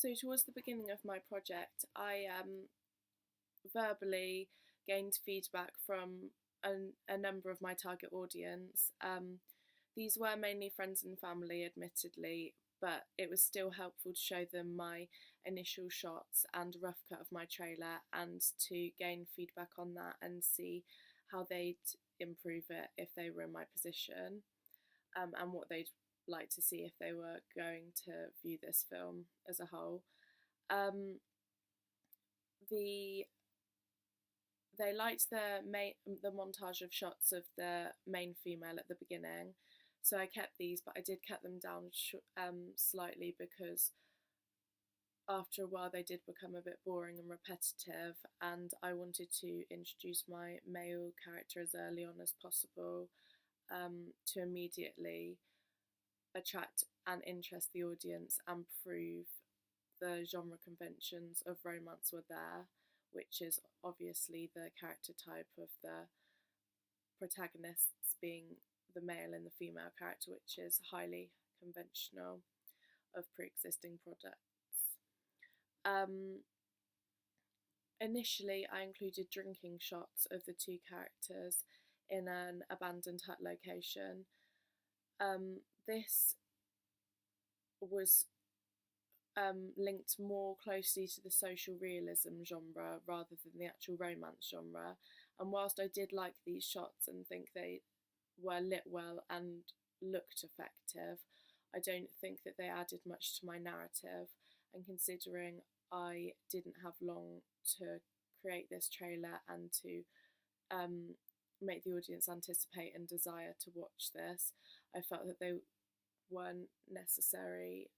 So towards the beginning of my project, I verbally gained feedback from a number of my target audience. These were mainly friends and family, admittedly, but it was still helpful to show them my initial shots and a rough cut of my trailer and to gain feedback on that and see how they'd improve it if they were in my position, and what they'd like to see if they were going to view this film as a whole. Um, the they liked the montage of shots of the main female at the beginning, so I kept these, but I did cut them down slightly because after a while they did become a bit boring and repetitive, and I wanted to introduce my male character as early on as possible, to immediately attract and interest the audience and prove the genre conventions of romance were there, which is obviously the character type of the protagonists being the male and the female character, which is highly conventional of pre-existing products. Initially, I included drinking shots of the two characters in an abandoned hut location. This was linked more closely to the social realism genre rather than the actual romance genre. And whilst I did like these shots and think they were lit well and looked effective, I don't think that they added much to my narrative. And considering I didn't have long to create this trailer and to make the audience anticipate and desire to watch this, I felt that they weren't necessary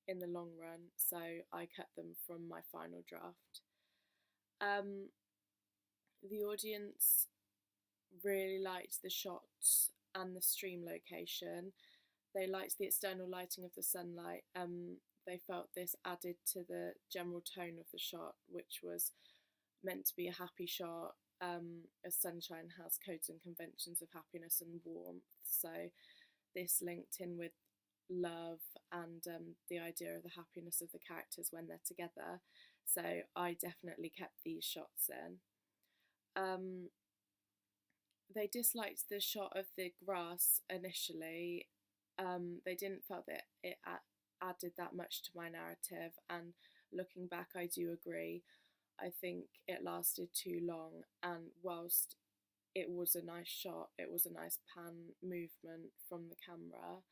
in the long run, so I cut them from my final draft. The audience really liked the shots and the stream location. They liked the external lighting of the sunlight. They felt this added to the general tone of the shot, which was meant to be a happy shot, as sunshine has codes and conventions of happiness and warmth. So this linked in with love and the idea of the happiness of the characters when they're together. So I definitely kept these shots in. They disliked the shot of the grass initially. They didn't felt that it added that much to my narrative, and looking back, I do agree. I think it lasted too long, and whilst it was a nice shot, it was a nice pan movement from the camera,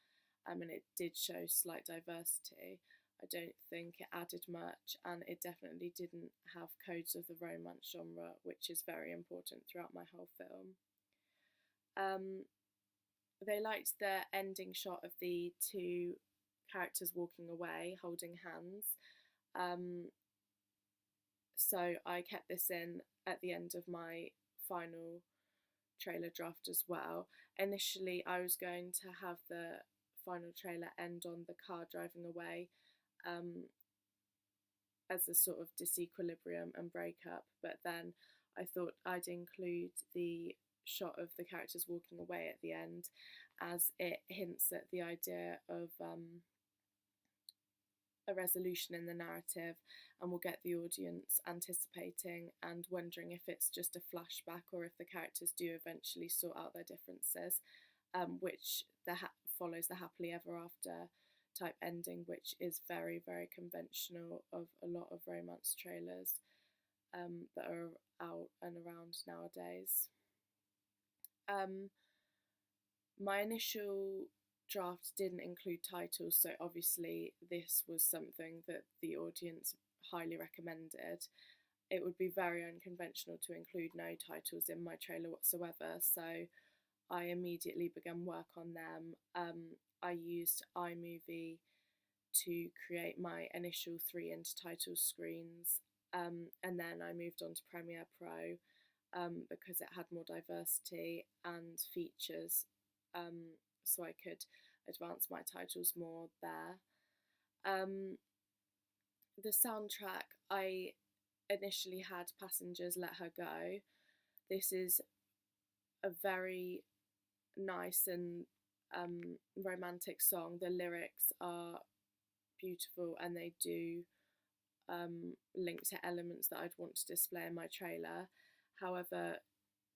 and it did show slight diversity. I don't think it added much, and it definitely didn't have codes of the romance genre, which is very important throughout my whole film. They liked the ending shot of the two characters walking away, holding hands. So I kept this in at the end of my final trailer draft as well. Initially, I was going to have the final trailer end on the car driving away, as a sort of disequilibrium and breakup, but then I thought I'd include the shot of the characters walking away at the end, as it hints at the idea of a resolution in the narrative, and will get the audience anticipating and wondering if it's just a flashback or if the characters do eventually sort out their differences, which follows the happily ever after type ending, which is very, very conventional of a lot of romance trailers that are out and around nowadays. My initial draft didn't include titles, so obviously this was something that the audience highly recommended. It would be very unconventional to include no titles in my trailer whatsoever, so I immediately began work on them. I used iMovie to create my initial 3 intertitle screens, and then I moved on to Premiere Pro because it had more diversity and features, so I could advance my titles more there. The soundtrack, I initially had Passengers Let Her Go. This is a very nice and romantic song. The lyrics are beautiful, and they do link to elements that I'd want to display in my trailer. However,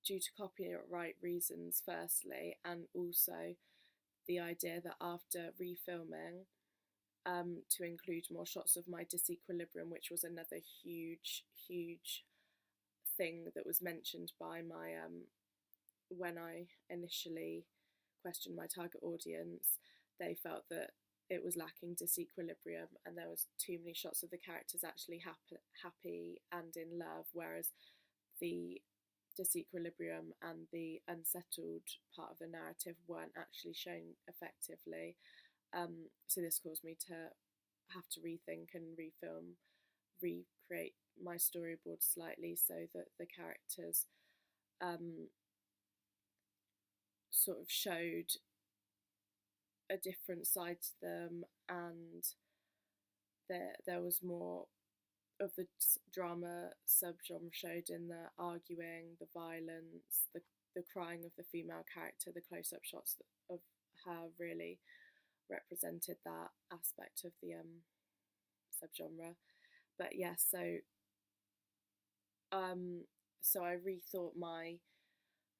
due to copyright reasons, firstly, and also the idea that after refilming, to include more shots of my disequilibrium, which was another huge thing that was mentioned by my when I initially questioned my target audience. They felt that it was lacking disequilibrium, and there was too many shots of the characters actually happy and in love, whereas the disequilibrium and the unsettled part of the narrative weren't actually shown effectively. So this caused me to have to rethink and refilm, recreate my storyboard slightly so that the characters sort of showed a different side to them, and there was more of the drama subgenre showed in the arguing, the violence, the crying of the female character. The close-up shots of her really represented that aspect of the subgenre. But yes, so I rethought my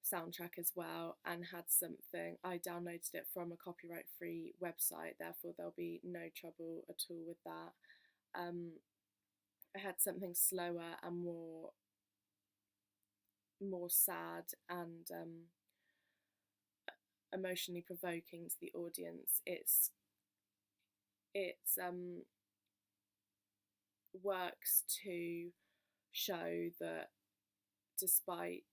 soundtrack as well, and had something. I downloaded it from a copyright-free website, therefore there'll be no trouble at all with that. I had something slower and more sad and emotionally provoking to the audience. It's works to show that despite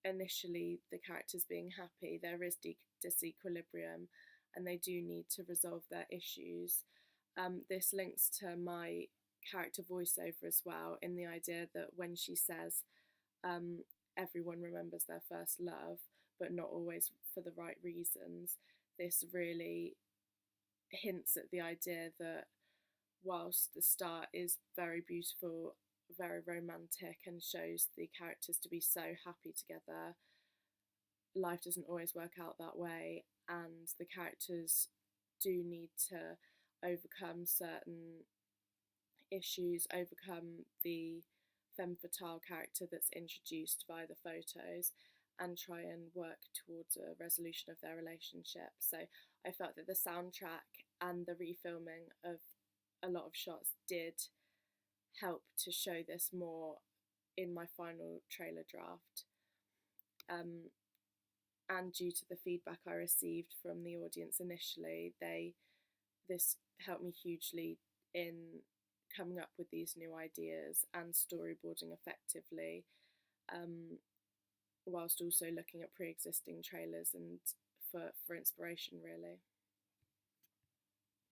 initially the characters being happy, there is disequilibrium, and they do need to resolve their issues. This links to my character voiceover as well, in the idea that when she says everyone remembers their first love, but not always for the right reasons, this really hints at the idea that whilst the start is very beautiful, very romantic, and shows the characters to be so happy together, life doesn't always work out that way, and the characters do need to overcome certain issues, overcome the femme fatale character that's introduced via the photos, and try and work towards a resolution of their relationship. So I felt that the soundtrack and the refilming of a lot of shots did help to show this more in my final trailer draft. And due to the feedback I received from the audience initially, this helped me hugely in coming up with these new ideas and storyboarding effectively, whilst also looking at pre-existing trailers and for inspiration, really.